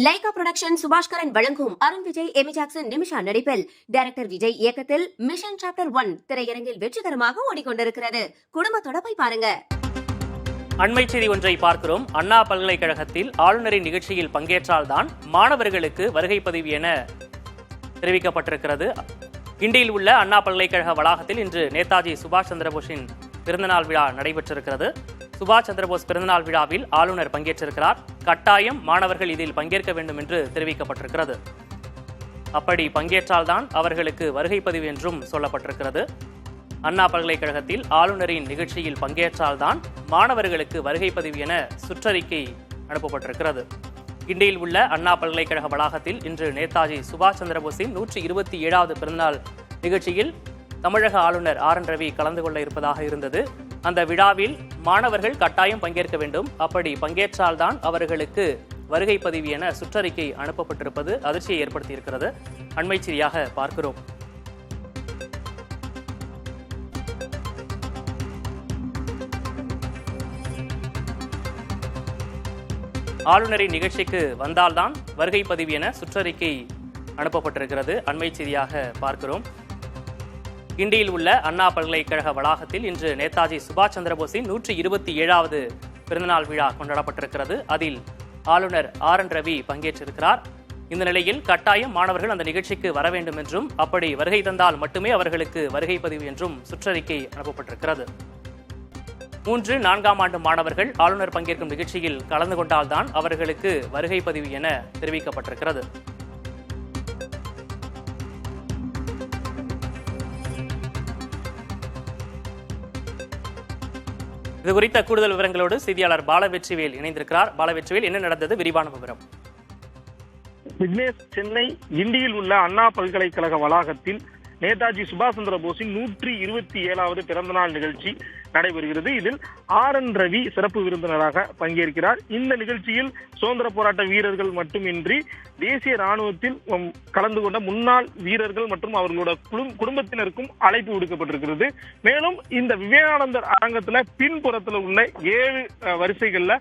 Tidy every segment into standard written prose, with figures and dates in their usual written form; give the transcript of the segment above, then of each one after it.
Lyca production Subaskaran வழங்கும் Arun Vijay, Amy Jackson, Nimisha நடிப்பில் director Vijay இயக்கத்தில் மிஷன் சாப்டர் 1 திரையரங்கில் வெற்றிகரமாக ஓடிக்கொண்டிருக்கிறது. குடும்பத்தோட போய் பாருங்க. அண்மை செய்தி ஒன்றை பார்க்கிறோம். அண்ணா பல்கலைக்கழகத்தில் ஆளுநரின் நிகழ்ச்சியில் பங்கேற்றால்தான் மாணவர்களுக்கு வருகை பதிவு என தெரிவிக்கப்பட்டிருக்கிறது. கிண்டியில் உள்ள அண்ணா பல்கலைக்கழக வளாகத்தில் இன்று நேதாஜி சுபாஷ் சந்திரபோஸின் பிறந்தநாள் விழா நடைபெற்றிருக்கிறது. சுபாஷ் சந்திரபோஸ் பிறந்தநாள் விழாவில் ஆளுநர் பங்கேற்றிருக்கிறார். கட்டாயம் மாணவர்கள் இதில் பங்கேற்க வேண்டும் என்று தெரிவிக்கப்பட்டிருக்கிறது. அப்படி பங்கேற்றால்தான் அவர்களுக்கு வருகை பதிவு என்றும் சொல்லப்பட்டிருக்கிறது. அண்ணா பல்கலைக்கழகத்தில் ஆளுநரின் நிகழ்ச்சியில் பங்கேற்றால்தான் மாணவர்களுக்கு வருகை பதிவு என சுற்றறிக்கை அனுப்பப்பட்டிருக்கிறது. கிண்டியில் உள்ள அண்ணா பல்கலைக்கழக வளாகத்தில் இன்று நேதாஜி சுபாஷ் சந்திரபோஸின் 127வது பிறந்தநாள் நிகழ்ச்சியில் தமிழக ஆளுநர் RN ரவி கலந்து கொள்ள இருப்பதாக இருந்தது. அந்த விழாவில் மாணவர்கள் கட்டாயம் பங்கேற்க வேண்டும். அப்படி பங்கேற்றால்தான் அவர்களுக்கு வருகை பதிவு என சுற்றறிக்கை அனுப்பப்பட்டிருப்பது அதிர்ச்சியை ஏற்படுத்தியிருக்கிறது. அண்மை செய்தியாக பார்க்கிறோம். ஆளுநரின் நிகழ்ச்சிக்கு வந்தால்தான் வருகை பதிவு என சுற்றறிக்கை அனுப்பப்பட்டிருக்கிறது. அண்மை செய்தியாக பார்க்கிறோம். கிண்டியில் உள்ள அண்ணா பல்கலைக்கழக வளாகத்தில் இன்று நேதாஜி சுபாஷ் சந்திரபோஸின் 127வது பிறந்தநாள் விழா கொண்டாடப்பட்டிருக்கிறது. அதில் ஆளுநர் RN ரவி பங்கேற்றிருக்கிறார். இந்த நிலையில் கட்டாயம் மாணவர்கள் அந்த நிகழ்ச்சிக்கு வர வேண்டும் என்றும், அப்படி வருகை தந்தால் மட்டுமே அவர்களுக்கு வருகை பதிவு என்றும் சுற்றறிக்கை அனுப்பப்பட்டிருக்கிறது. 3, 4ஆம் ஆண்டு மாணவர்கள் ஆளுநர் பங்கேற்கும் நிகழ்ச்சியில் கலந்து கொண்டால்தான் அவர்களுக்கு வருகை பதிவு என தெரிவிக்கப்பட்டிருக்கிறது. இது குறித்த கூடுதல் விவரங்களோடு செய்தியாளர் பாலவெற்றிவேல் இணைந்திருக்கிறார். பாலவெற்றிவேல், என்ன நடந்தது? விரிவான விவரம். விக்னேஷ், சென்னை கிண்டியில் உள்ள அண்ணா பல்கலைக்கழக வளாகத்தில் நேதாஜி சுபாஷ் சந்திர போஸின் 127வது பிறந்தநாள் நிகழ்ச்சி நடைபெறுகிறது. இதில் RN ரவி சிறப்பு விருந்தினராக பங்கேற்கிறார். இந்த நிகழ்ச்சியில் சுதந்திர போராட்ட வீரர்கள் மட்டுமின்றி தேசிய ராணுவத்தில் கலந்து கொண்ட முன்னாள் வீரர்கள் மற்றும் அவர்களோட குடும்பத்தினருக்கும் அழைப்பு விடுக்கப்பட்டிருக்கிறது. மேலும் இந்த விவேகானந்தர் அரங்கத்துல பின்புறத்துல உள்ள 7 வரிசைகள்ல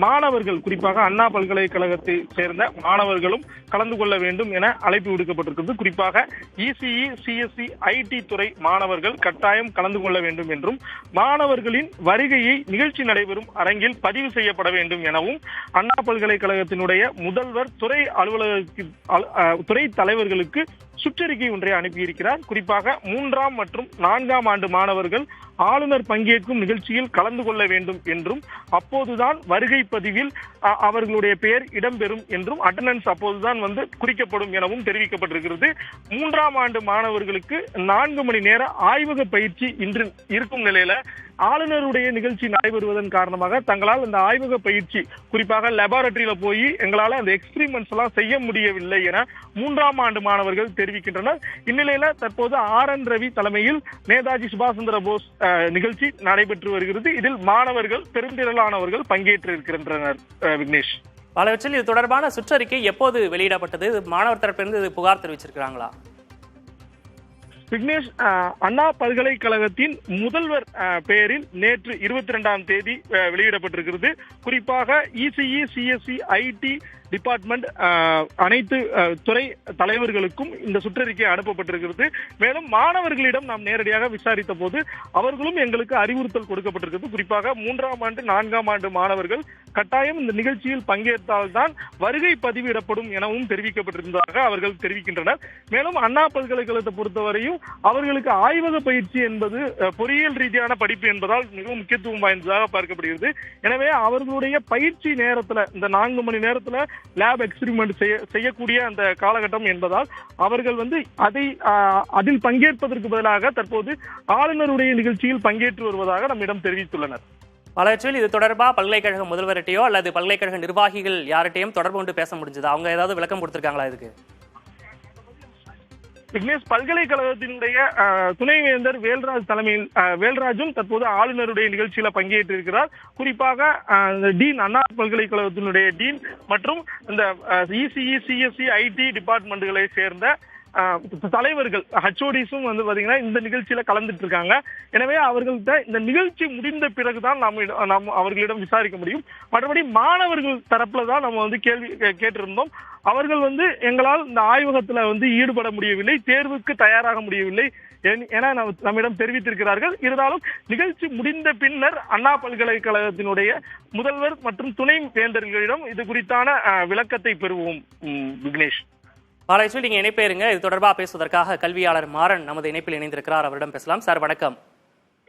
மாணவர்கள், குறிப்பாக அண்ணா பல்கலைக்கழகத்தை சேர்ந்த மாணவர்களும் கலந்து கொள்ள வேண்டும் என அழைப்பு விடுக்கப்பட்டிருக்கிறது. குறிப்பாக ECE, CSE, IT துறை மாணவர்கள் கட்டாயம் கலந்து கொள்ள வேண்டும் என்றும், மாணவர்களின் வருகையை நிகழ்ச்சி நடைபெறும் அரங்கில் பதிவு செய்யப்பட வேண்டும் எனவும் அண்ணா பல்கலைக்கழகத்தினுடைய முதல்வர் துறை தலைவர்களுக்கு சுற்றறிக்கை ஒன்றை அனுப்பியிருக்கிறார். குறிப்பாக 3ஆம் மற்றும் 4ஆம் ஆண்டு மாணவர்கள் ஆளுநர் பங்கேற்கும் நிகழ்ச்சியில் கலந்து கொள்ள வேண்டும் என்றும், அப்போதுதான் வருகை பதிவில் அவர்களுடைய பெயர் இடம்பெறும் என்றும், அட்டெண்டன்ஸ் அப்போதுதான் குறிக்கப்படும் எனவும் தெரிவிக்கப்பட்டிருக்கிறது. 3ஆம் ஆண்டு மாணவர்களுக்கு 4 மணி நேர ஆய்வக பயிற்சி இன்று இருக்கும் நிலையில ஆளுநருடைய நிகழ்ச்சி நடைபெறுவதன் காரணமாக தங்களால் அந்த ஆய்வக பயிற்சி, குறிப்பாக லெபார்டரியில போய் எங்களால் அந்த எக்ஸ்பிரிமெண்ட்ஸ் எல்லாம் செய்ய முடியவில்லை என 3ஆம் ஆண்டு மாணவர்கள் தெரிவிக்கின்றனர். இந்நிலையில தற்போது RN ரவி தலைமையில் நேதாஜி சுபாஷ் சந்திர போஸ் நிகழ்ச்சி நடைபெற்று வருகிறது. இதில் மாணவர்கள் பெருந்திரளானவர்கள் பங்கேற்றிருக்கின்றனர். விக்னேஷ், பாலவற்றில் இது தொடர்பான சுற்றறிக்கை எப்போது வெளியிடப்பட்டது? மாணவர் தரப்பிலிருந்து புகார் தெரிவிச்சிருக்கிறாங்களா? விக்னேஷ், அண்ணா பல்கலைக்கழகத்தின் முதல்வர் பெயரில் நேற்று 22ஆம் தேதி வெளியிடப்பட்டிருக்கிறது. குறிப்பாக ECE, CSE, IT டிபார்ட்மெண்ட் அனைத்து துறை தலைவர்களுக்கும் இந்த சுற்றறிக்கை அனுப்பப்பட்டிருக்கிறது. மேலும் மாணவர்களிடம் நாம் நேரடியாக விசாரித்த போது அவர்களும் எங்களுக்கு அறிவுறுத்தல் கொடுக்கப்பட்டிருக்கிறது. குறிப்பாக 3ஆம் ஆண்டு 4ஆம் ஆண்டு மாணவர்கள் கட்டாயம் இந்த நிகழ்ச்சியில் பங்கேற்றால்தான் வருகை பதிவிடப்படும் எனவும் தெரிவிக்கப்பட்டிருந்ததாக அவர்கள் தெரிவிக்கின்றனர். மேலும் அண்ணா பல்கலைக்கழகத்தை பொறுத்தவரையும் அவர்களுக்கு ஆய்வக பயிற்சி என்பது பொறியியல் ரீதியான படிப்பு என்பதால் மிகவும் முக்கியத்துவம் வாய்ந்ததாக பார்க்கப்படுகிறது. எனவே அவர்களுடைய பயிற்சி நேரத்துல, இந்த 4 மணி நேரத்துல லேப் எக்ஸ்பிரிமெண்ட் செய்யக்கூடிய அந்த காலகட்டம் என்பதால் அவர்கள் அதில் பங்கேற்பதற்கு பதிலாக தற்போது ஆளுநருடைய நிகழ்ச்சியில் பங்கேற்று வருவதாக நம்மிடம் தெரிவித்துள்ளனர். பலவற்றில் இது தொடர்பாக பல்கலைக்கழக முதல்வர்கிட்டயோ அல்லது பல்கலைக்கழக நிர்வாகிகள் யார்கிட்டையும் தொடர்பு கொண்டு பேச முடிஞ்சது? அவங்க ஏதாவது விளக்கம் கொடுத்திருக்காங்களா இதுக்கு? விக்னேஷ், பல்கலைக்கழகத்தினுடைய துணைவேந்தர் வேல்ராஜும் தற்போது ஆளுநருடைய நிகழ்ச்சியில பங்கேற்றிருக்கிறார். குறிப்பாக டீன், அண்ணா பல்கலைக்கழகத்தினுடைய டீன் மற்றும் இந்த ECE, CSE, IT டிபார்ட்மெண்ட்களை சேர்ந்த தலைவர்கள் ஹச்ஓடிஸும் வந்து பாத்தீங்கன்னா இந்த நிகழ்ச்சியில கலந்துட்டு இருக்காங்க. எனவே அவர்கள்ட்ட இந்த நிகழ்ச்சி முடிந்த பிறகுதான் நாம் அவர்களிடம் விசாரிக்க முடியும். மற்றபடி மாணவர்கள் தரப்புல தான் நம்ம வந்து கேள்வி கேட்டிருந்தோம். அவர்கள் வந்து எங்களால் இந்த ஆய்வகத்துல வந்து ஈடுபட முடியவில்லை, தேர்வுக்கு தயாராக முடியவில்லை என நம்மிடம் தெரிவித்திருக்கிறார்கள். இருந்தாலும் நிகழ்ச்சி முடிந்த பின்னர் அண்ணா பல்கலைக்கழகத்தினுடைய முதல்வர் மற்றும் துணை வேந்தர்களிடம் இது குறித்தான விளக்கத்தை பெறுவோம். விக்னேஷ், பாலாஜி, நீங்க இணைப்பேருங்க. இது தொடர்பாக பேசுவதற்காக கல்வியாளர் மாறன் நமது இணைப்பில் இணைந்திருக்கிறார். அவரிடம் பேசலாம். சார் வணக்கம்.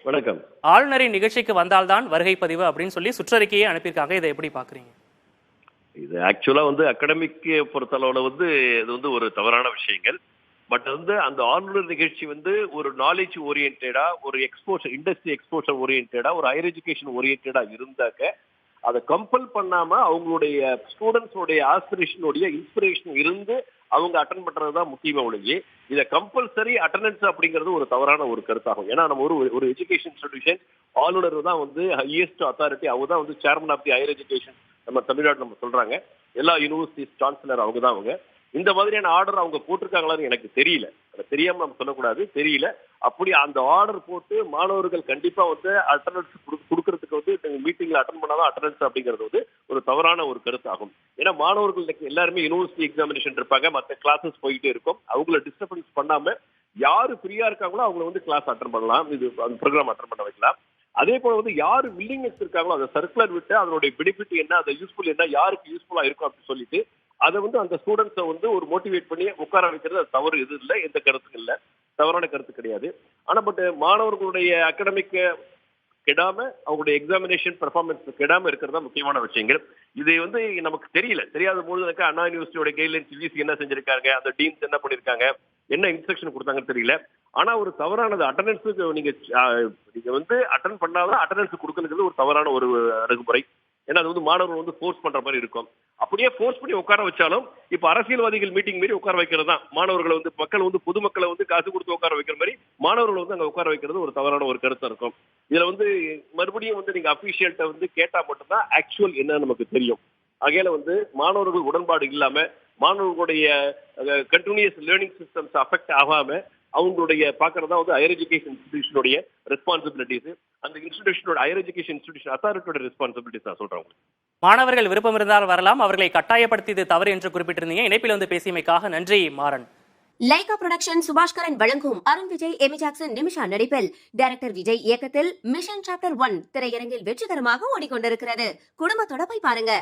வணக்கம். ஆளுநரின் நிகழ்ச்சிக்கு வந்தால்தான் வருகை பதிவு அப்படின்னு சொல்லி சுற்றறிக்கையை அனுப்பியிருக்காங்க. இதை எப்படி பாக்குறீங்க? இது ஆக்சுவலா வந்து அகாடமிக் பொறுத்தளவுல வந்து இது வந்து ஒரு தவறான விஷயங்கள். பட் வந்து அந்த ஆளுநர் நிகழ்ச்சி வந்து ஒரு நாலேஜ் ஓரியன்டா, ஒரு எக்ஸ்போஷர், இண்டஸ்ட்ரி எக்ஸ்போஷர் ஓரியன்டா, ஒரு ஹையர் எஜுகேஷன் ஓரியன்டா இருந்தாக்க அதை கம்பல் பண்ணாம அவங்களுடைய ஸ்டூடெண்ட்ஸோடைய ஆஸ்பிரேஷனுடைய இன்ஸ்பிரேஷன் இருந்து அவங்க அட்டன் பண்றதுதான் முக்கியமா ஒழிஞ்சு இதை கம்பல்சரி அட்டண்டன்ஸ் அப்படிங்கிறது ஒரு தவறான ஒரு கருத்தாகும். ஏன்னா நம்ம ஒரு எஜுகேஷன் இன்ஸ்டிடியூஷன் ஆளுநர் தான் வந்து ஹையஸ்ட் அத்தாரிட்டி. அவங்க தான் வந்து chairman of the higher education நம்ம தமிழ்நாடு நம்ம சொல்றாங்க. எல்லா யூனிவர்சிட்டிஸ் சான்சலர் அவங்க தான். அவங்க இந்த மாதிரியான ஆர்டர் அவங்க போட்டிருக்காங்களான்னு எனக்கு தெரியல. தெரியாம நம்ம சொல்லக்கூடாது, தெரியல. அப்படி அந்த ஆர்டர் போட்டு மாணவர்கள் கண்டிப்பா வந்து அட்டண்டன்ஸ் கொடுக்கறதுக்கு வந்து மீட்டிங்ல அட்டன் பண்ணாதான் அட்டண்டன்ஸ் அப்படிங்கிறது வந்து ஒரு தவறான ஒரு கருத்தாகும். ஏன்னா மாணவர்கள் எல்லாருமே யூனிவர்சிட்டி எக்ஸாமினேஷன் இருப்பாங்க, மற்ற கிளாஸஸ் போயிட்டே இருக்கும். அவங்கள டிஸ்டர்பன்ஸ் பண்ணாம யாரு ஃப்ரீயா இருக்காங்களோ அவங்கள வந்து கிளாஸ் அட்டன் பண்ணலாம், இது அந்த ப்ரோக்ராம் அட்டன் பண்ண வைக்கலாம். அதே போல வந்து யாரு வில்லிங்னஸ் இருக்காங்களோ அந்த சர்க்குலர் விட்டு அதனுடைய பெனிஃபிட் என்ன, அந்த யூஸ்ஃபுல் என்ன, யாருக்கு யூஸ்ஃபுல்லா இருக்கும் அப்படின்னு சொல்லிட்டு அதை வந்து அந்த ஸ்டூடெண்ட்ஸை வந்து ஒரு மோட்டிவேட் பண்ணி உட்கார வைக்கிறது அது தவறு எதுவும் இல்லை, எந்த கருத்துக்கும் இல்லை, தவறான கருத்து கிடையாது. ஆனா பட் மாணவர்களுடைய அகாடமிக் கெடாம அவங்களுடைய எக்ஸாமினேஷன் பெர்ஃபார்மன்ஸ் கெடாம இருக்கிறதா முக்கியமான விஷயங்கள். இது வந்து நமக்கு தெரியாத போது அண்ணா யூனிவர்சிட்டியோட கைட்லைன்ஸ் சிவிசி என்ன செஞ்சிருக்காங்க, அந்த டீன்ஸ் என்ன பண்ணிருக்காங்க, என்ன இன்ஸ்ட்ரக்ஷன் கொடுத்தாங்கன்னு தெரியல. ஆனா ஒரு தவறானது அட்டண்டன்ஸுக்கு நீங்க வந்து அட்டன் பண்ணாதான் அட்டண்டன்ஸ் கொடுக்கணுங்கிறது ஒரு தவறான ஒரு அணுகுமுறை. ஏன்னா அது வந்து மாணவர்கள் வந்து ஃபோர்ஸ் பண்ற மாதிரி இருக்கும். அப்படியே ஃபோர்ஸ் பண்ணி உட்கார வச்சாலும் இப்ப அரசியல்வாதிகள் மீட்டிங் மாரி உட்கார வைக்கிறது தான். மாணவர்களை வந்து மக்கள் வந்து பொதுமக்களை வந்து காசு கொடுத்து உட்கார வைக்கிற மாதிரி மாணவர்களை வந்து அங்க உட்கார வைக்கிறது ஒரு தவறான ஒரு கருத்தா இருக்கும். இதுல வந்து மறுபடியும் வந்து நீங்க அபிஷியல்ட்ட வந்து கேட்டா மட்டும்தான் ஆக்சுவல் என்ன நமக்கு தெரியும். ஆகையால வந்து மாணவர்கள் உடன்பாடு இல்லாம மாணவர்களுடைய கண்டினியூஸ் லேர்னிங் சிஸ்டம்ஸ் அஃபெக்ட் ஆகாம அவங்களுடைய பாக்குறதா வந்து ஹையர் எஜுகேஷன் இன்ஸ்டிடியூஷனுடைய ரெஸ்பான்சிபிலிட்டிஸ், அந்த இன்ஸ்டிடியூஷனோட ஹையர் எஜுகேஷன் இன்ஸ்டிடியூஷன் அத்தாரிட்டியோட ரெஸ்பான்சிபிலிட்டிஸ் நான் சொல்றேன். மாணவர்கள் விருப்பம் இருந்தால் வரலாம், அவர்களை கட்டாயப்படுத்தியது தவறு என்று குறிப்பிட்டிருந்தீங்க. இணைப்பில் வந்து பேசியமைக்காக நன்றி மாறன். லைகா புரொடக்ஷன் சுபாஷ்கரன் வழங்கும் அருண் விஜய் எமி ஜாக்சன் நிமிஷா நடிப்பில் டைரக்டர் விஜய் இயக்கத்தில் மிஷன் சாப்டர் 1 திரையரங்கில் வெற்றிகரமாக ஓடிக்கொண்டிருக்கிறது. குடும்பத்தோட போய் பாருங்க.